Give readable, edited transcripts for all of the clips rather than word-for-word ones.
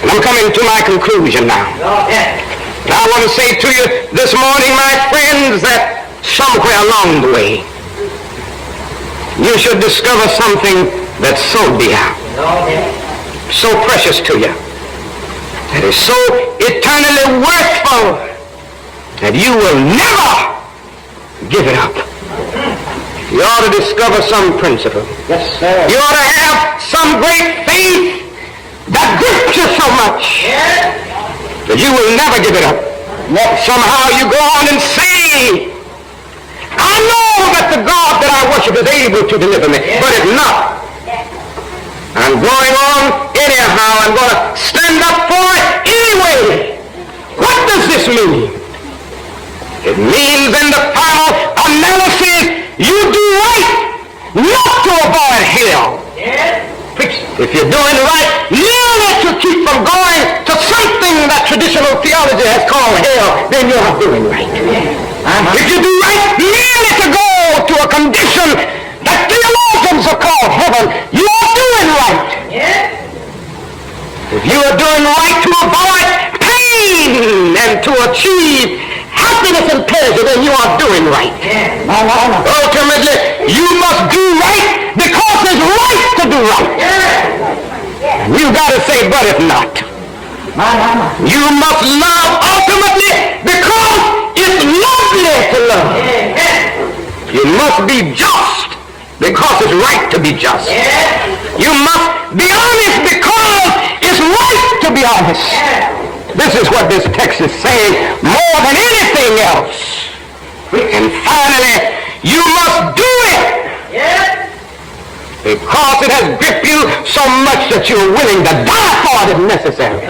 And I'm coming to my conclusion now. And I want to say to you this morning, my friends, that somewhere along the way, you should discover something that's so dear, so precious to you, that is so eternally worthful, that you will never give it up. You ought to discover some principle. Yes, sir. You ought to have some great faith that grips you so much that you will never give it up. Somehow you go on and say, I know that the God that I worship is able to deliver me, but if not, I'm going on anyhow. I'm going to stand up for it anyway. What does this mean? It means in the final analysis, you do right not to avoid hell. If you're doing right merely to keep from going to something that traditional theology has called hell, then you're not doing right. If you do right merely to go to a condition that theologians have called heaven, you are doing right. If you are doing right to avoid pain and to achieve happiness and pleasure, then you are doing right. Ultimately, you must do right because it's right to do right. You got to say, but if not. You must love ultimately because it's lovely to love. You must be just because it's right to be just. You must be honest because it's right to be honest. This is what this text is saying more than anything else. And finally, you must do it because it has gripped you so much that you're willing to die for it if necessary.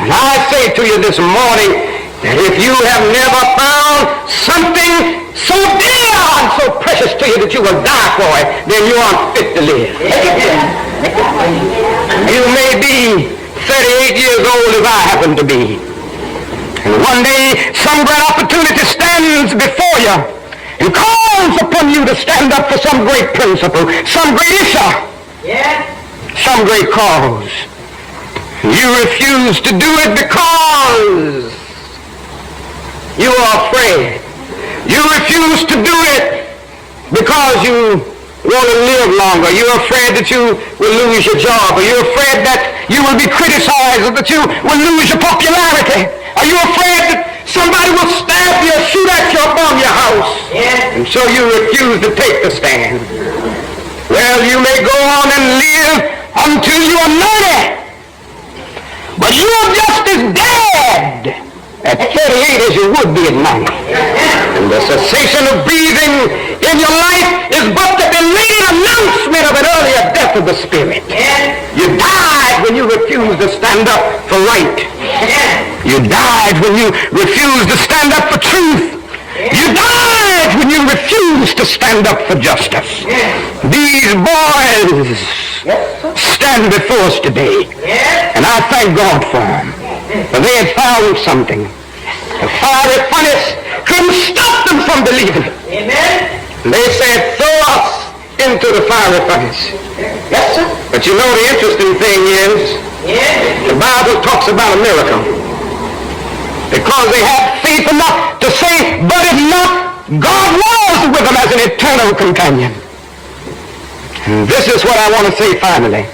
And I say to you this morning that if you have never found something so dear and so precious to you that you will die for it, then you aren't fit to live. You may be 38 years old as I happen to be. And one day some great opportunity stands before you and calls upon you to stand up for some great principle, some great issue, some great cause. You refuse to do it because you are afraid. You refuse to do it because you want to live longer. You're afraid that you will lose your job, or you're afraid that you will be criticized, or that you will lose your popularity. Are you afraid that somebody will stab you or shoot at you upon your house? And so you refuse to take the stand. Well, you may go on and live until you are 90, but you are just as dead at 38 as you would be at 90. And the cessation of breathing in your life is but the delayed announcement of an earlier death of the spirit. You died when you refused to stand up for right. You died when you refused to stand up for truth. You died when you refused to stand up for justice. These boys stand before us today, and I thank God for them. For they had found something. The fiery furnace couldn't stop them from believing it. They said, throw us into the fiery furnace. But you know the interesting thing is, the Bible talks about a miracle. Because they had faith enough to say, but if not, God was with them as an eternal companion. And this is what I want to say finally.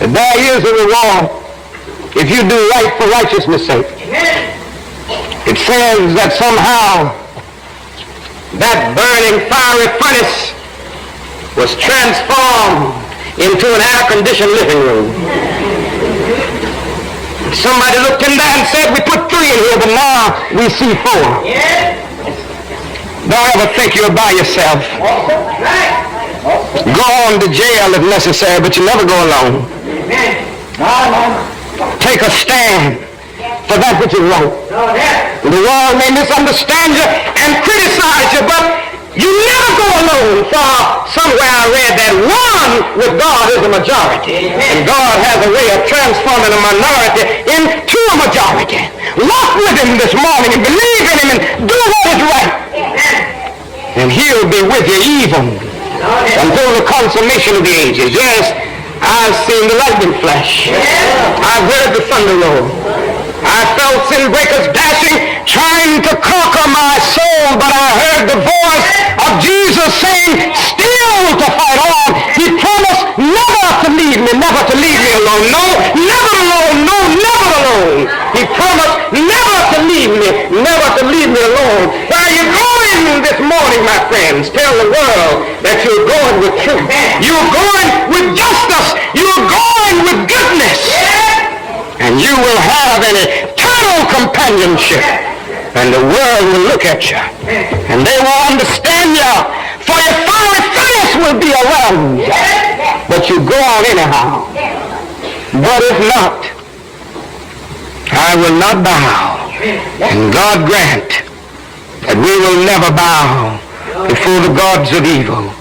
That there is a reward if you do right for righteousness' sake. It says that somehow that burning fiery furnace was transformed into an air-conditioned living room. Somebody looked in there and said, we put 3 in here, but now we see 4. Don't ever think you're by yourself. Go on to jail if necessary, but you never go alone. Take a stand for that which is right. The world may misunderstand you and criticize you, but you never go alone. For somewhere I read that one with God is a majority. And God has a way of transforming a minority into a majority. Walk with him this morning and believe in him and do what is right. And he'll be with you even until the consummation of the ages. Yes, I've seen the lightning flash. I've heard the thunder roll. I felt sin breakers dashing, trying to conquer my soul, but I heard the voice of Jesus saying, still to fight on. He promised never to leave me alone. No, never alone. No, never alone. He promised never to leave me alone. Where are you going this morning, my friends? Tell the world that you're going with truth. You're going with justice. You're going with goodness. And you will have an eternal companionship. And the world will look at you. And they will understand you. For your fiery furnace will be around you. But you go on anyhow. But if not, I will not bow. And God grant that we will never bow before the gods of evil.